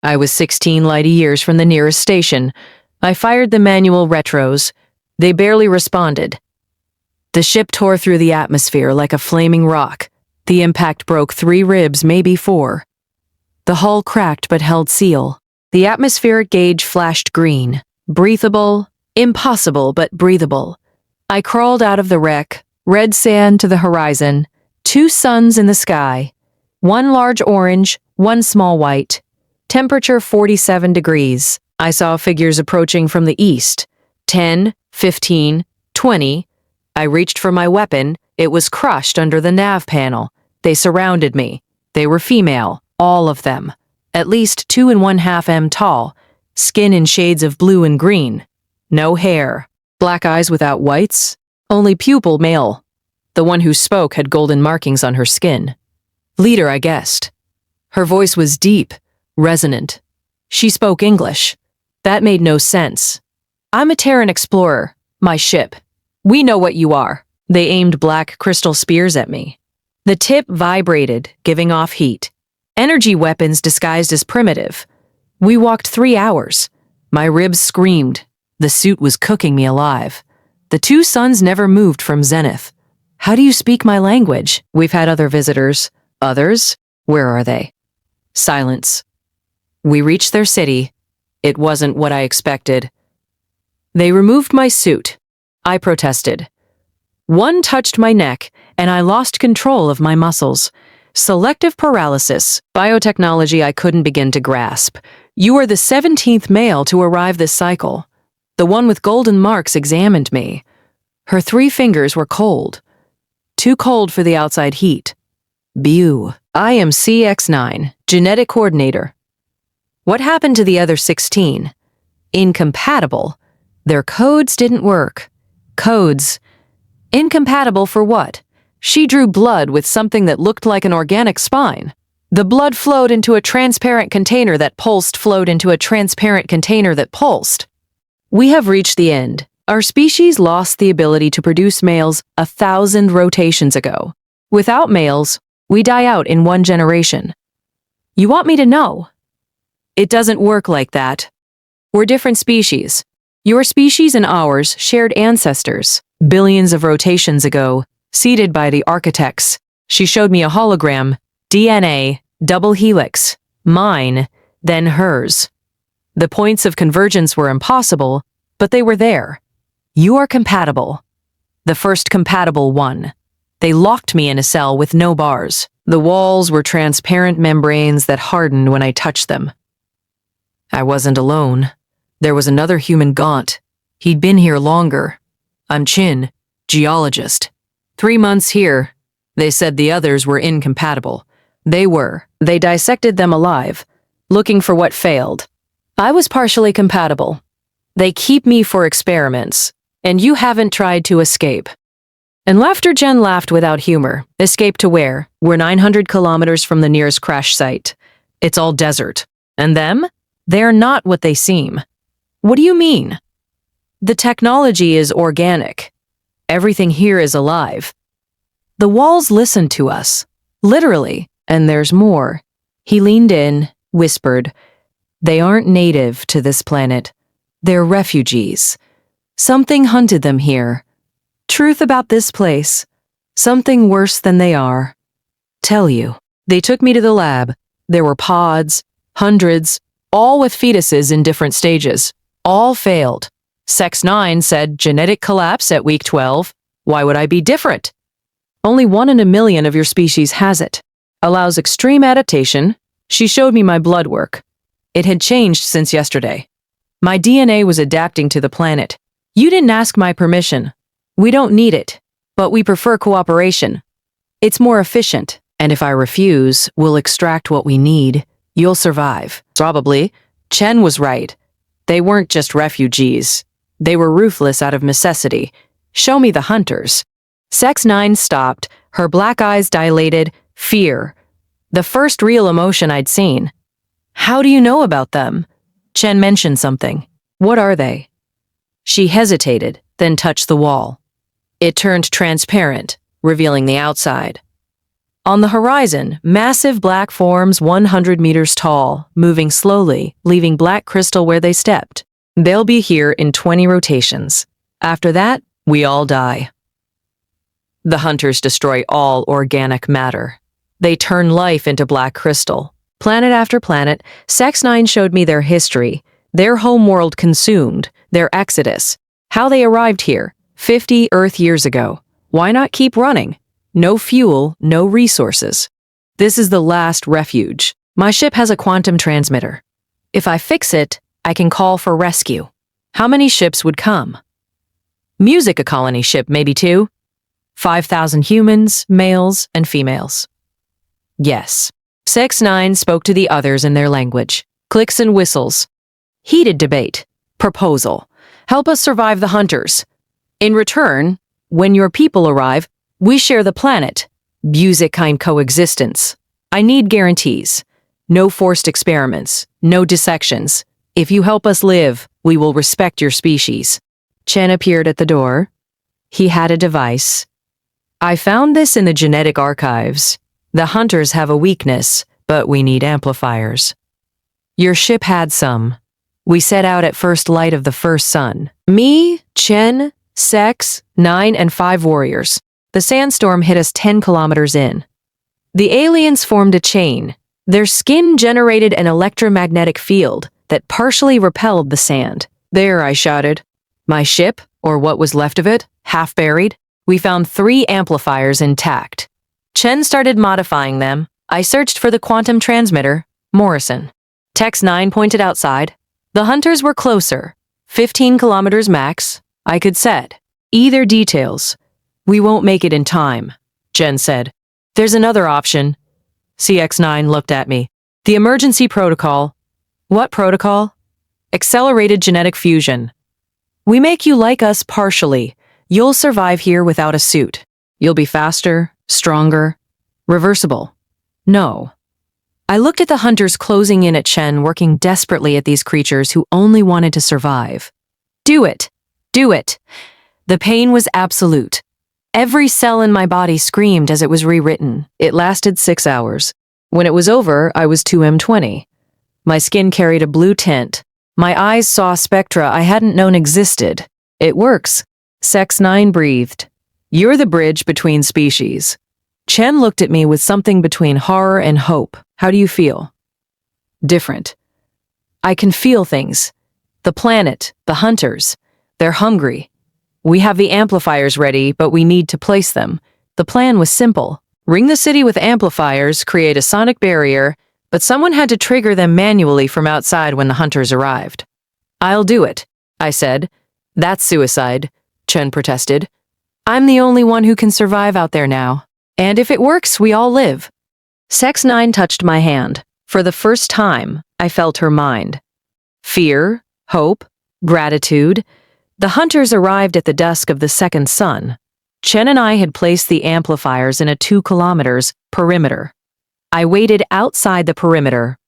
I was 16 light years from the nearest station. I fired the manual retros. They barely responded. The ship tore through the atmosphere like a flaming rock. The impact broke 3 ribs, maybe 4. The hull cracked but held seal. The atmospheric gauge flashed green. Breathable, impossible but breathable. I crawled out of the wreck, red sand to the horizon, 2 suns in the sky, 1 large orange, 1 small white. Temperature 47 degrees. I saw figures approaching from the east. 10, 15, 20. I reached for my weapon. It was crushed under the nav panel. They surrounded me. They were female, all of them. At least 2½ m tall. Skin in shades of blue and green. No hair. Black eyes without whites. Only pupil male. The one who spoke had golden markings on her skin. Leader, I guessed. Her voice was deep, resonant. She spoke English. That made no sense. I'm a Terran explorer. My ship. We know what you are. They aimed black crystal spears at me. The tip vibrated, giving off heat. Energy weapons disguised as primitive. We walked 3 hours. My ribs screamed. The suit was cooking me alive. The 2 suns never moved from zenith. How do you speak my language? We've had other visitors. Others? Where are they? Silence. We reached their city. It wasn't what I expected. They removed my suit. I protested. One touched my neck, and I lost control of my muscles. Selective paralysis, biotechnology I couldn't begin to grasp. You are the 17th male to arrive this cycle. The one with golden marks examined me. Her 3 fingers were cold. Too cold for the outside heat. Bew. I am CX9, genetic coordinator. What happened to the other 16? Incompatible. Their codes didn't work. Codes. Incompatible for what? She drew blood with something that looked like an organic spine. The blood flowed into a transparent container that pulsed, flowed into a transparent container that pulsed. We have reached the end. Our species lost the ability to produce males 1,000 rotations ago. Without males, we die out in 1 generation. You want me to know? It doesn't work like that. We're different species. Your species and ours shared ancestors, billions of rotations ago, seeded by the architects. She showed me a hologram, DNA, double helix, mine, then hers. The points of convergence were impossible, but they were there. You are compatible. The first compatible one. They locked me in a cell with no bars. The walls were transparent membranes that hardened when I touched them. I wasn't alone. There was another human gaunt. He'd been here longer. I'm Chin, geologist. 3 months here. They said the others were incompatible. They were. They dissected them alive, looking for what failed. I was partially compatible. They keep me for experiments, and you haven't tried to escape. And Laughter Jen laughed without humor. Escape to where? We're 900 kilometers from the nearest crash site. It's all desert. And them? They're not what they seem. What do you mean? The technology is organic. Everything here is alive. The walls listen to us. Literally. And there's more. He leaned in, whispered. They aren't native to this planet. They're refugees. Something hunted them here. Truth about this place. Something worse than they are. Tell you. They took me to the lab. There were pods, hundreds, all with fetuses in different stages. All failed. Sex 9 said genetic collapse at week 12. Why would I be different? Only 1 in a million of your species has it. Allows extreme adaptation. She showed me my blood work. It had changed since yesterday. My DNA was adapting to the planet. You didn't ask my permission. We don't need it, but we prefer cooperation. It's more efficient, and if I refuse, we'll extract what we need. You'll survive. Probably. Chen was right. They weren't just refugees. They were ruthless out of necessity. Show me the hunters. Sex 9 stopped, her black eyes dilated, fear. The first real emotion I'd seen. How do you know about them? Chen mentioned something. What are they? She hesitated, then touched the wall. It turned transparent, revealing the outside. On the horizon, massive black forms 100 meters tall, moving slowly, leaving black crystal where they stepped. They'll be here in 20 rotations. After that, we all die. The hunters destroy all organic matter. They turn life into black crystal. Planet after planet, Sex-9 showed me their history, their homeworld consumed, their exodus, how they arrived here, 50 Earth years ago. Why not keep running? No fuel, no resources. This is the last refuge. My ship has a quantum transmitter. If I fix it, I can call for rescue. How many ships would come? Music a colony ship, maybe 2. 5,000 humans, males, and females. Yes. Sex-9 spoke to the others in their language. Clicks and whistles. Heated debate. Proposal. Help us survive the hunters. In return, when your people arrive, we share the planet. Music-kind coexistence. I need guarantees. No forced experiments. No dissections. If you help us live, we will respect your species. Chen appeared at the door. He had a device. I found this in the genetic archives. The hunters have a weakness, but we need amplifiers. Your ship had some. We set out at first light of the first sun. Me, Chen, Sex, 9, and 5 warriors. The sandstorm hit us 10 kilometers in. The aliens formed a chain. Their skin generated an electromagnetic field that partially repelled the sand. There, I shouted. My ship, or what was left of it, half buried. We found 3 amplifiers intact. Chen started modifying them. I searched for the quantum transmitter, Morrison. Tex-9 pointed outside. The hunters were closer, 15 kilometers max. I could said. Either details. We won't make it in time, Jen said. There's another option. CX-9 looked at me. The emergency protocol. What protocol? Accelerated genetic fusion. We make you like us partially. You'll survive here without a suit. You'll be faster, stronger, reversible. No. I looked at the hunters closing in at Chen, working desperately at these creatures who only wanted to survive. Do it. Do it. The pain was absolute. Every cell in my body screamed as it was rewritten. It lasted 6 hours. When it was over, I was 2M20. My skin carried a blue tint. My eyes saw spectra I hadn't known existed. It works. Sex-9 breathed. You're the bridge between species. Chen looked at me with something between horror and hope. How do you feel? Different. I can feel things. The planet, the hunters. They're hungry. We have the amplifiers ready, but we need to place them. The plan was simple. Ring the city with amplifiers, create a sonic barrier, but someone had to trigger them manually from outside when the hunters arrived. I'll do it, I said. That's suicide, Chen protested. I'm the only one who can survive out there now. And if it works, we all live. Sex-9 touched my hand. For the first time, I felt her mind. Fear, hope, gratitude. The hunters arrived at the dusk of the second sun. Chen and I had placed the amplifiers in a 2 kilometers perimeter. I waited outside the perimeter.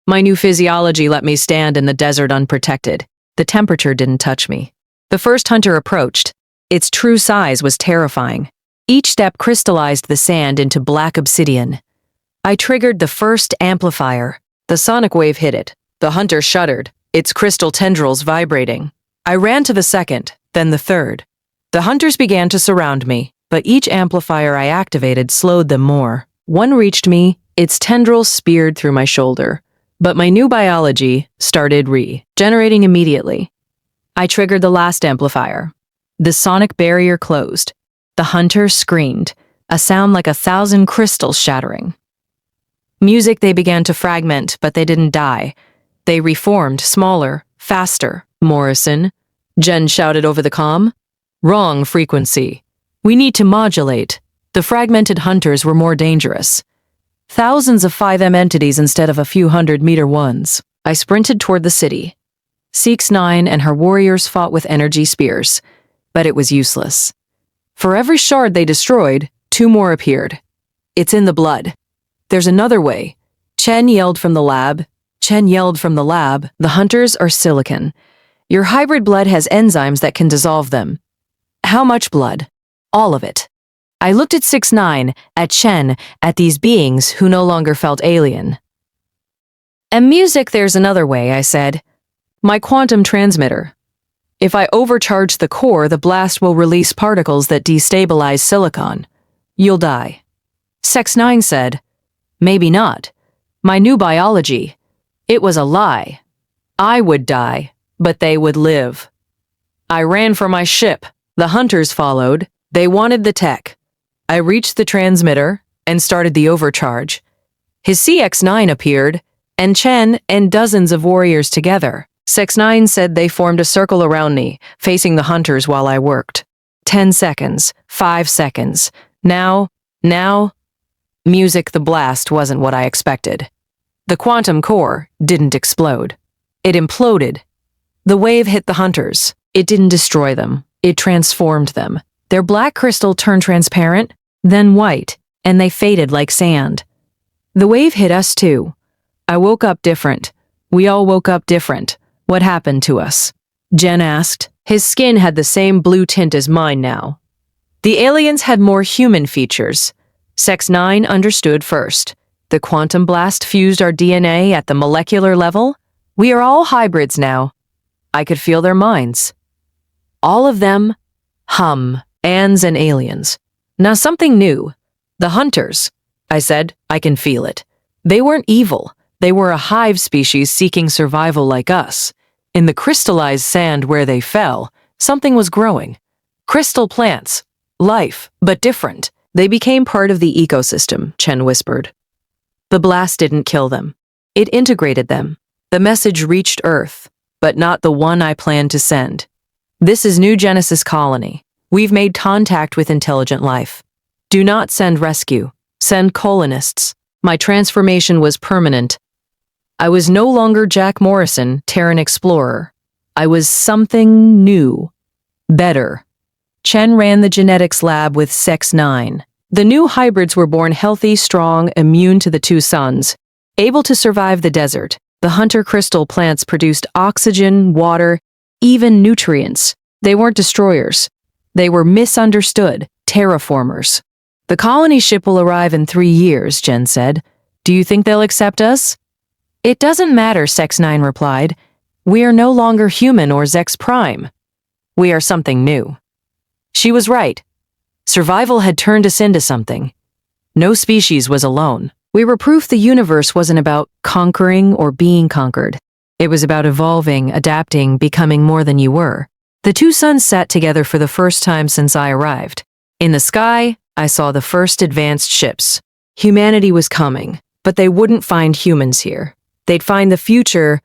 My new physiology let me stand in the desert unprotected. The temperature didn't touch me. The first hunter approached. Its true size was terrifying. Each step crystallized the sand into black obsidian. I triggered the first amplifier. The sonic wave hit it. The hunter shuddered, its crystal tendrils vibrating. I ran to the second, then the third. The hunters began to surround me, but each amplifier I activated slowed them more. One reached me, its tendrils speared through my shoulder. But my new biology started regenerating immediately. I triggered the last amplifier. The sonic barrier closed. The hunter screamed, a sound like 1,000 crystals shattering. Music they began to fragment, but they didn't die. They reformed, smaller, faster. Morrison, Jen shouted over the comm. Wrong frequency. We need to modulate. The fragmented hunters were more dangerous. Thousands of 5M entities instead of a few 100-meter ones. I sprinted toward the city. Sex-9 and her warriors fought with energy spears, but it was useless. For every shard they destroyed, 2 more appeared. It's in the blood. There's another way. Chen yelled from the lab. The hunters are silicon. Your hybrid blood has enzymes that can dissolve them. How much blood? All of it. I looked at 6-9, at Chen, at these beings who no longer felt alien. And music, there's another way, I said. My quantum transmitter. If I overcharge the core, the blast will release particles that destabilize silicon. You'll die. 6-9 said, maybe not. My new biology. It was a lie. I would die, but they would live. I ran for my ship. The hunters followed. They wanted the tech. I reached the transmitter and started the overcharge. His CX-9 appeared, and Chen and dozens of warriors together. 6-9 said they formed a circle around me, facing the hunters while I worked. 10 seconds, 5 seconds. Now. Music, the blast wasn't what I expected. The quantum core didn't explode. It imploded. The wave hit the hunters. It didn't destroy them. It transformed them. Their black crystal turned transparent, then white, and they faded like sand. The wave hit us too. I woke up different. We all woke up different. What happened to us? Jen asked. His skin had the same blue tint as mine now. The aliens had more human features. 6-9 understood first. The quantum blast fused our DNA at the molecular level. We are all hybrids now. I could feel their minds. All of them, ans and aliens. Now something new. The hunters. I said, I can feel it. They weren't evil. They were a hive species seeking survival like us. In the crystallized sand where they fell, something was growing. Crystal plants. Life, but different. They became part of the ecosystem, Chen whispered. The blast didn't kill them. It integrated them. The message reached Earth, but not the one I planned to send. This is New Genesis Colony. We've made contact with intelligent life. Do not send rescue. Send colonists. My transformation was permanent. I was no longer Jack Morrison, Terran explorer. I was something new. Better. Chen ran the genetics lab with 6-9. The new hybrids were born healthy, strong, immune to the two suns, able to survive the desert. The hunter crystal plants produced oxygen, water, even nutrients. They weren't destroyers. They were misunderstood, terraformers. The colony ship will arrive in 3 years, Jen said. Do you think they'll accept us? It doesn't matter, 6-9 replied. We are no longer human or Zex Prime. We are something new. She was right. Survival had turned us into something. No species was alone. We were proof the universe wasn't about conquering or being conquered. It was about evolving, adapting, becoming more than you were. The two suns sat together for the first time since I arrived. In the sky, I saw the first advanced ships. Humanity was coming, but they wouldn't find humans here. They'd find the future